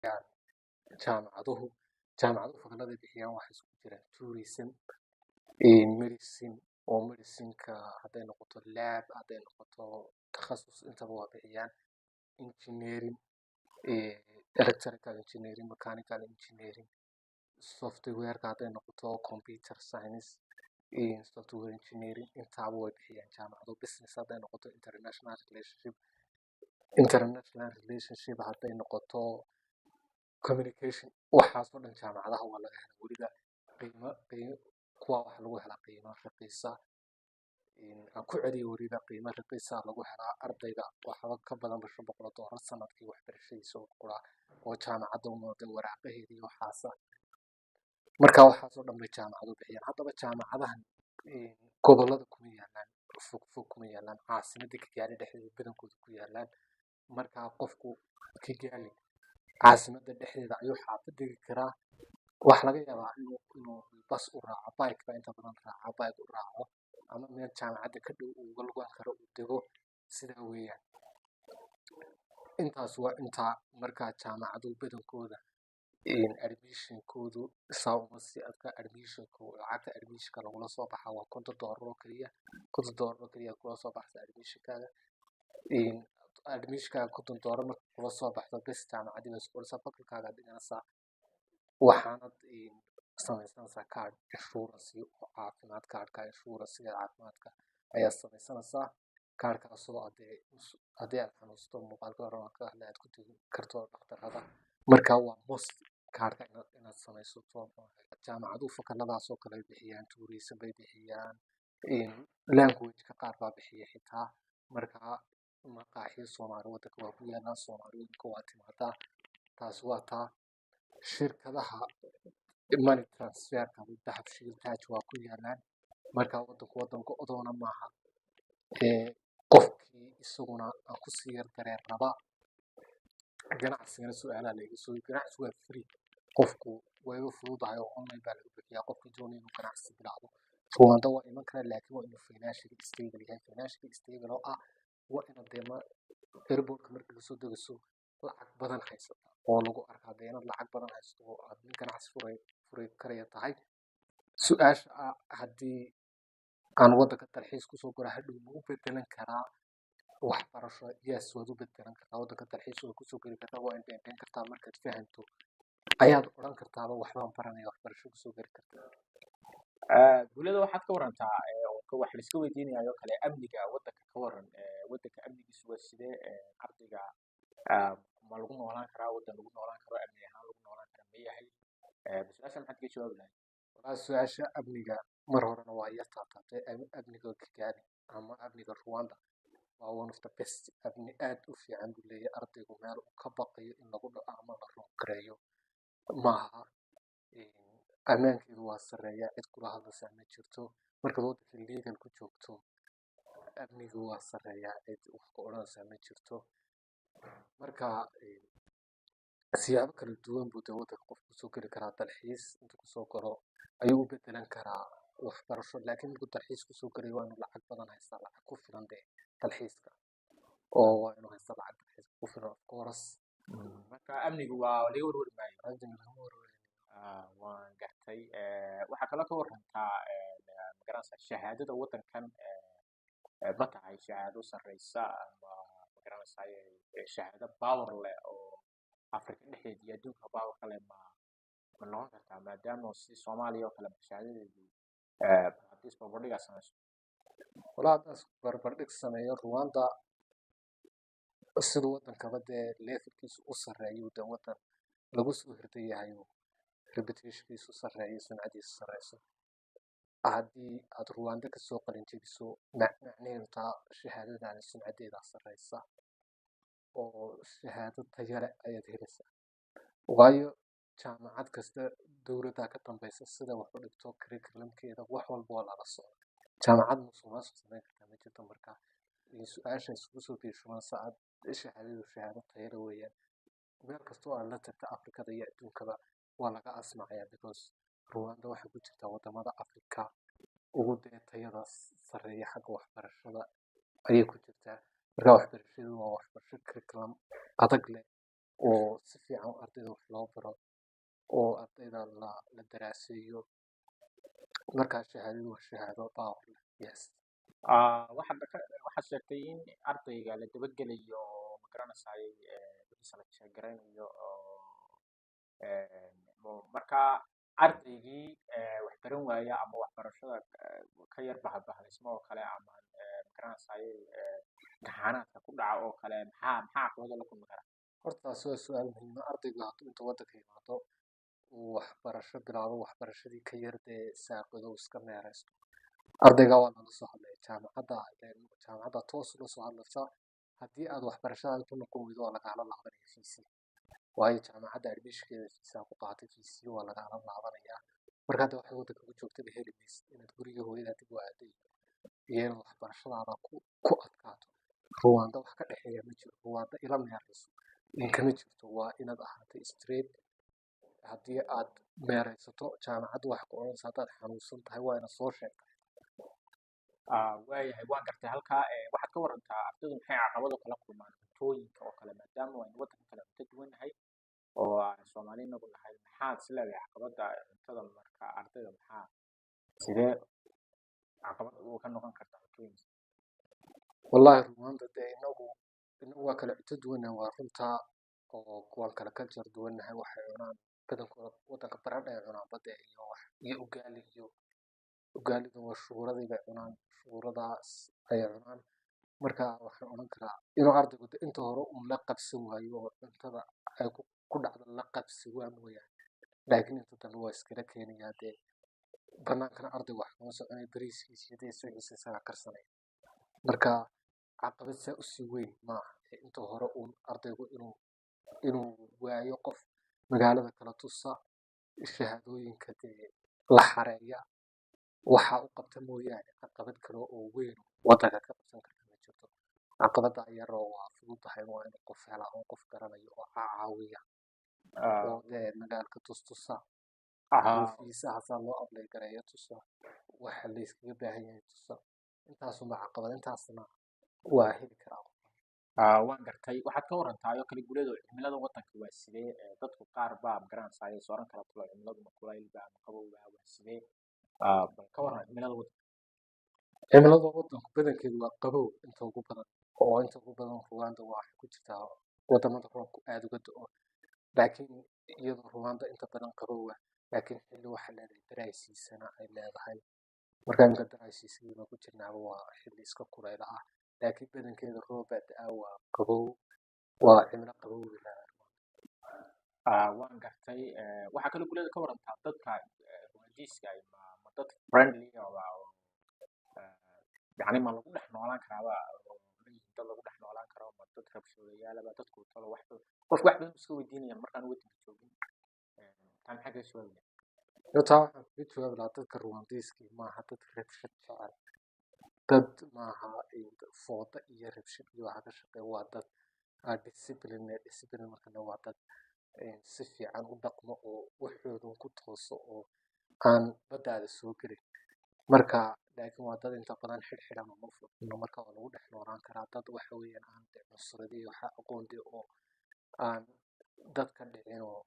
bixiyaan jaamacaduhu. Jaamacaduhu fakalada bixiyaan waxaa isku jira tourism, medicine oo medicineka hadday noqoto lab, hadday noqoto takhasus intaba waa bixiyaan. Engineering, electrical engineering, mechanical engineering, softwareka hadday noqoto computer science, software engineering intaba way bixiyaan jaamacaduhu. Business hadday noqoto international relationship hadday noqoto communication, waxaas oo dhan jaamacadaha waa laga helaa. weliba kuwa waxa lagu helaa qiimo raqiisa. aan ku celiyo weliba qiimo raqiisa lagu helaa ardayga waxba ka badan $500 sanadkii waxbarashadiisa oo qura oo jaamacadda u noqday waraaqaheedii waxaasa. marka waxaas oo dhan bay jaamacadu bixiyaan. haddaba jaamacadahan gobollada kuma yaalaan, fog kuma yaalaan, caasimadda Kigali dhexdeeda badankooda ku yaalaan. marka qofku Kigali caasimadda dhexdeeda ayuu xaafad degi karaa. waxa laga yaabaa inuu bas u raaco, bike ba inta badan raaca, bike u raaco ama meel jaamacadda ka dhow uu uga lugan karo uu dego. sidaa weeyaan. intaas waa intaa markaa jaamacaduhu badankooda admissionkoodu saa uma sii adka. lacagta admissionka lagula soo baxaa waa $50 oo keliya. $50 oo keliya kula soo baxsa admissionkaaga. admissionkaaga $50 marka kula soo baxdo bes jaamacaddii bay isqoraysaa, fakalkaaga dhiganaysaa. waxaanad samaysanaysaa card insurance oo caafimaad. kaarka insurance-ga caafimaadka ayaa samaysanaysaa. kaarkaasoo haddii aad xanuunsato muuqaalka hore waan ka hadlay aad ku tegi karto dhakhtarada. marka waa must kaarka inaad samaysato. jaamacaduhu fakaladaasoo kale ay bixiyaan, tourism bay bixiyaan, language-ka qaar baa bixiya xitaa. marka maqaaxiyo Soomaali waddanka waa ku yaalaan, Soomaaliyooyinka waa timaadaa. taas waa taa. shirkadaha money transferka dahab shiil taaj waa ku yaalaan. marka waddanku odoona maaha. qofkii isaguna aan ku sii yar dareen raba ganacsigana su'aalaha laga soo ganacsigu waa free. qofku way u fududahay oo online baa lagu bixiyaa. qofkii doonaya inuu ganacsi bilaabo Rwanda waa iman karaa, laakiin waa inuu financially stable yahay. financially stable oo ah waa inaad airportka markii lasoo degayso lacag badan haysata oo lagu arkaa inaad lacag badan haysato oo aad nin ganacsi furi karaya tahay. su-aasha ah haddii aan waddanka dalxiis kusoo galo hadhow ma u bedelan karaa waxbarasho? yes waad u bedelan kartaa. waddanka dalxiis waad kusoo geli kartaa, waa indhayn kartaa. markaad fahanto ayaad odhan kartaaba waxbaan baranaya, waxbarasho kusoo geli kartaa. dowladda waxaad ka warantaa wax la iska weydiinayo kale amniga waddanka ka waran. waddanka amnigiisu waa sidee? ardayga ma lagu noolaan karaa? waddan lagu noolaan karo amni ahaan lagu noolaan kara ma yahay? su-aasha maxaad ka jawaabi lahayd? walaa su-aasha amniga mar horena waa iya taataatay. amniga Kigali ama amniga Rwanda waa one of the best. amni aad u fiican buu leeyahay. ardaygu meel uu ka baqayo in lagu dhaco ama la roongareeyo maaha. ammaankeedu waa sarreeya, cid kula hadlaysaa ma jirto. markaad waddanka legal ku joogto amnigu waa sarreeya, cid wax ka odhanaysaa ma jirto. marka siyaabo kala duwan buu dee waddanka qof kusoo geli karaa. dalxiis intuu kusoo galo ayuu u bedelan karaa waxbarasho, laakiin markuu dalxiis kusoo galayo waa inuu lacag badan haystaa, lacag ku filan dee dalxiiska. oo waa inuu haystaa lacag dalxiiska ku filan of course. marka amnigu waa laga warwari maayo. amniga lagama warwarayo. waan gartay. waxaa kaloo ka warantaa magaranaysaa shahaadada waddankan ma tahay shahaado sarreysa ama magaranaysaa shahaado power leh oo Afrika dhexdeeda iyo adduunka power kale ma noqon kartaa maadaama si Soomaaliya oo kale shahaadadeedu haddii isbarbardhig aad samayso? walaa haddaan isbarbardhig sameeyo Rwanda siduu waddankaba dee levelkiisu u sarreeyo dee waddan lagu soo hirdan yahay reputationkiisu sarreeyo, sumcadiisu sarreyso. haddii aad Rwanda kasoo qalin jebiso macnaheedu taa shahaadadaada sumcadeeda sarreysa oo shahaado tayo leh ayaad helaysaa. waayo jaamacad kasta dowladda ka dambaysa sida wax u dhigto curriculumkeeda wax walba oo lala socdo. jaamacad musuqmaasuq samayn kartaa ma jirto. marka su-aasha isugu soo biirshubanaysa aad shahaadadu shahaado tayo leh weeyaan. meel kastoo aad la tagta Afrikada iyo adduunkaba waa laga asmacayaa because Rwanda waxay ku jirtaa wadamada Afrika ugu dee tayada sarreeya xagga waxbarashada ayay ku jirtaa. marka waxbarashadu waa waxbarasho curriculum adag leh oo si fiican ardayda wax loo baro oo ardayda la daraaseeyo. Markaa shahaadadu waa shahaado power leh. Yes. waxaad sheegtay in ardayga la dabagelayo magaranaysaay wixiisa la sheegaraynayo marka ardaygii wax baran waaya ama waxbarashada ka yar bahalaysmo oo kale ama magaranaysaay imtixaanaadka ku dhaca oo kale maxaa caqabado la kulmi kara? Horta taasi waa su-aal muhiim ah. Ardaygu hadduu inta waddanka yimaado uu waxbarasho bilaabo, waxbarashadii ka yar dee saaqido uu iska meeraysto, ardayga waa lala soo hadlaya jaamacadda toos ula soo hadlaysa. Haddii aad waxbarashadaada ku noqon weydo waa lagaala laabanaya fiisii, waayo jaamacadda admissionkeeda fiisaa ku qaatay, fiisii waa lagaala laabanayaa. Marka hadda waxay waddanka ku joogtaba heli maysid inaad guriga hooyadaa dib u aaday iyo inaad waxbarashadaada ku adkaato. Ruwaanda wax ka dhexeeya ma jiro. Ruwaanda ila meerayso inkama jirto. Waa inaad ahaatay straight. Haddii aad meeraysato jaamacaddu wax ku oranaysa haddaad xanuunsan tahay waa inaad soo sheegtaa. waayahay waan gartay halkaa waxaad ka warantaa ardaydu maxay caqabado kala kulmaan cuntooyinka oo kale maadaama aynu waddanka kale cunto duwan nahay oo aan Soomaali inagu nahay maxaad is leedahay caqabada cuntada marka ardayda maxaa sidee caqabad ugu ka noqon karta cuntooyinka? Wallaahi ruwaanda dee inagu waa kala cunto duwannahay, waa runtaa, oo waan kala culture duwannahay. waxay cunaan badankooda waddanka baradha ay cunaan badda iyo ugaalida waa shuuradii bay cunaan, shuuradaas ayay cunaan. Marka waxaan odhan karaa inuu ardaygu inta hore uun la qabsan waayo oo cuntada ay ku dhacdo la qabsi waa mooyaane, laakiin inta dambe waa iskala keenayaa. dee banaankana ardaygu wax kama soconay bariiskiisa iyo dee suuxiisa isagaa karsanaya. marka caqabad saa usii weyn maaha. inta hore uun ardaygu inuu waayo qof magaalada kala tusa, shahaadooyinka dee la xareeya, waxa u qabta mooyaane caqabad kale oo weyn waddanka ka qabsan karta ma jirto. caqabada yaroo waa fududahay, waa in qof hela oo qof garanayo oo caawiya oo dee magaalka tustusa, oo fiisaha saa loo apply gareeyo tusa, waxa la iskaga baahan yahay tusa. intaasuma caqabad, intaasna waa heli karaa. waan gartay waxaad ka warantaa oo kale guulada cimilada waddanka waa sidee dadku qaar baa magaranaysaay sooran kala tulo cimiladu ma kulaylba ama qabowba waa sidee bal ka waran cimilada waddanka? cimilada waddanku badankeedu waa qabow inta ugu badan, oo inta ugu badan ruwaanda waxay ku jirtaa wadamada roobku aad uga da'o. laakiin iyadoo ruwaanda inta badan qabow ah, laakiin xilli waxay leedahay dry season ay leedahay. marka imika dry season ku jirnaaba waa xilli iska kulayl ah, laakiin badankeeda roob baa da'a, waa qabow, waa cimilo qabow bay leedahay. waan gartay waxaa kale guulada ka warantaa dadka ruwaandiiska ma dad friendly يعني ما lagu dhex noolaan karaaba dad lagu dhex noolaan karo ma dad rabshoodayaal dadku talo wax qof wax badan iska weydiinaya markaan waddanka joogin tan xagga su'aal Taa waxaan kaga jawaabi lahaa dadka ruwaandiiskii maaha dad rabshad jecel, dad maaha fooda iyo rabshad iyo waxa ka shaqeeya. waa dad discipline markana waa dad si fiican u dhaqmo oo waxoodan ku tooso oo aan baddaada soo gelin. marka laakiin waa dad inta badan xidhxidhan oo furfurno, marka waa lagu dhex noolaan karaa. dad waxa weeyaan aan cunsuradi iyo waxa aqoon oo aan dadka dhicin oo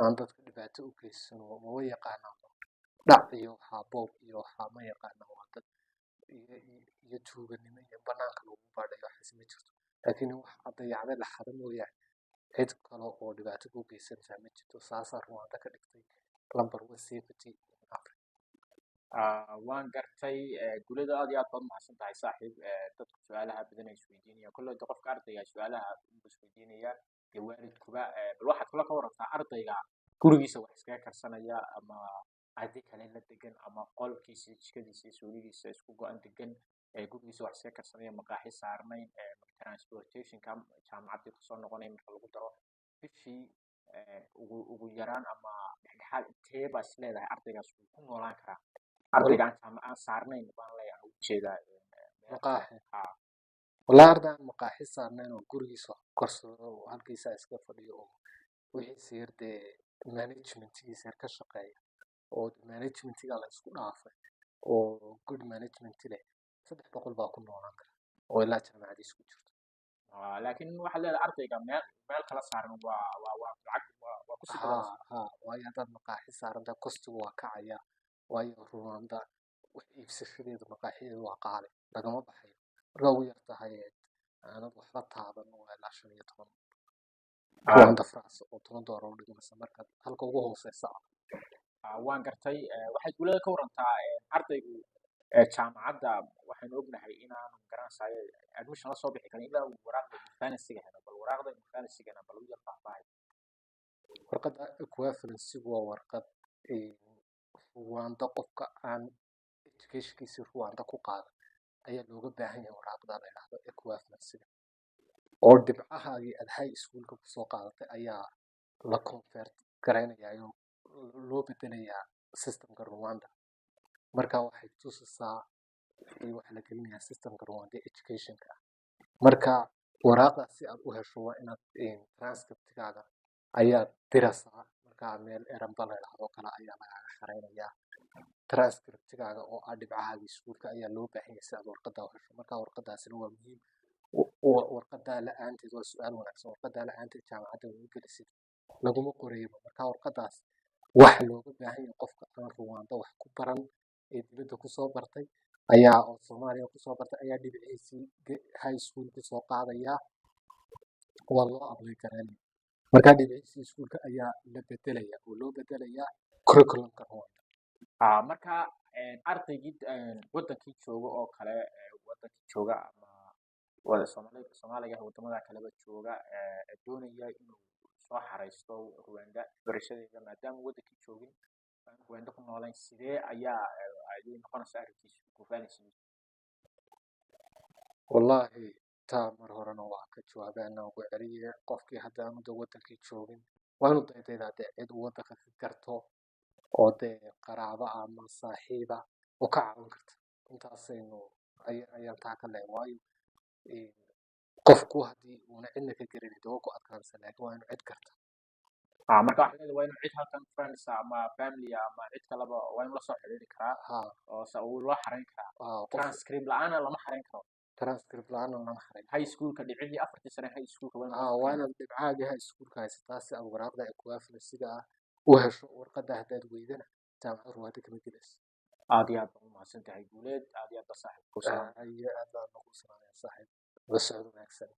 aan dadka dhibaato u geysan oo ma yaqaanaan dhac iyo waxaa boob iyo waxaa ma yaqaanaan. waa dad iyo tuuganimo iyo banaanka lagu baadhayo waxaas ma jirto. laakiin wax dayacday la xado mooyaane cid kale oo dhibaato u geysanaysaa ma jirto. saasaa ruwaanda ka dhigtay number one safety in Africa. waan gartay guulada aad iyo aad baad mahadsan tahay saaxiib dadku su'aalaha badan ay isweydiinayaan kullu qofka ardayga su'aalaha uu isweydiinaya iyo waalidkuba bal waxaad kula ka warantaa ardayga gurigiisa wax iskaga karsanaya ama arday kale la degan ama qolkiisa jikadiisa suuligiisa isku go'an degan gurigiisa wax iskaga karsanaya maqaaxi saarnayn transportation ka jaamacadda ku soo noqonaya marka lagu daro bishii ugu yaraan ama dhexdhexaad intee baa is leedahay ardaygaas uu ku noolaan karaa ardaygaan aan saarnayn baan leeyahay ujeedaa maqaaxi والله أردا مقاحي صارنا وقريسو كرسو halkiisa iska fadhiyo oo wixii siirde managementigiisa ka shaqeeya oo managementiga la isku dhaafay oo good management leh 300 baa ku noolaan kara oo ilaa jaamacadiisa ku jirto. laakiin waxaad leedahay ardayga meel kala saaran waa lacag waa ku sii ها badanaysaa. ها waayo haddaad maqaaxi saaranta kostigu waa kacaya waayo ruwaanda wax iibsashadeedu maqaaxideedu waa qaali lagama baxayo marka ugu yar tahay aanad waxba taaban waa ilaa 15 ruwaanda franc oo $10 u dhigmaysa marka halka ugu hooseysa waan gartay waxaad guulada ka warantaa ardaygu jaamacadda waxaynu ognahay inaanu garanaysaay admission la soo bixi karin ilaa uu waraaqda financiga helo bal waraaqda financigana bal u yar faahfaahay. warqadda equivalency waa warqad ruwaanda qofka aan educationkiisa ruwaanda ku qaadan ayaa looga baahan yahay waraaqda la yidhaahdo equivalency oo dhibcahaagii aad high schoolka kusoo qaadatay ayaa la convert garaynayaa oo loo bedelayaa systemka Rwanda marka waxay tusisaa waxa la gelinayaa systemka Rwanda educationka marka waraaqdaas si aad u hesho waa inaad transcriptkaaga ayaa diraysaa marka meel eramba la yidhaahdo kale ayaa lagaaga xareynayaa transcriptkaaga oo ah dhibcahaagii iskuulka ayaa loo baahan yahay si aad warqadda u hesho marka warqadaasina waa muhiim warqaddaa la'aanteed waa su'aal wanaagsan warqaddaa la'aanteed jaamacadda ma gelisid laguma qorayba marka warqaddaas waxa looga baahan yahay qofka aan Rwanda wax ku baran ee dibadda kusoo bartay ayaa oo Soomaaliya kusoo bartay ayaa dhibciisii high school kusoo qaadaya waa loo apply gareynaya marka dhibciisii iskuulka ayaa la bedelaya oo loo bedelayaa curriculumka Rwanda marka ardaygii wadankii jooga oo kale wadankii jooga ama Soomaaliga wadamada kaleba jooga doonaya inuu soo xareysto Rwanda barashadeeda maadaama wadankii joogin Rwanda ku noolayn sidee ayaa ay noqonaysaa arrintiisu equivalency wallahi taa mar horena waa ka jawaabeena ugu celiye qofkii hadda aanu da wadankii joogin waa inuu daydayaa dee cid uu wadanka ka garto oo dee qaraabo ama saaxiiba oo ka caawin karta intaasaynu ayaan taa ka leeyahay waayo qofku haddii uuna cidna ka garanin dee waa ku adkaanaysaa laakiin waa inuu cid garta marka waxa leedahay waa inuu cid halkan friends ama family ama cid kaleba waa inuu la soo xiriiri karaa ها oo uu loo xareyn karaa قف transcript la'aana lama xareyn karo transcript la'aan lama xareyn high schoolka dhibcihii 4 sano high schoolka waa inuu waa inaad dhibcaaga high schoolka haysataa si aad waraaqda equivalency-ga ah u hesho warqadda haddaad weydana jaamacad Rwanda kama gelayso aad iyo aad baad u mahadsantahay guuleed aad iyo aad ba saaxiib ku salaam aad baan ugu salaamayaa saaxiib la socod wanaagsan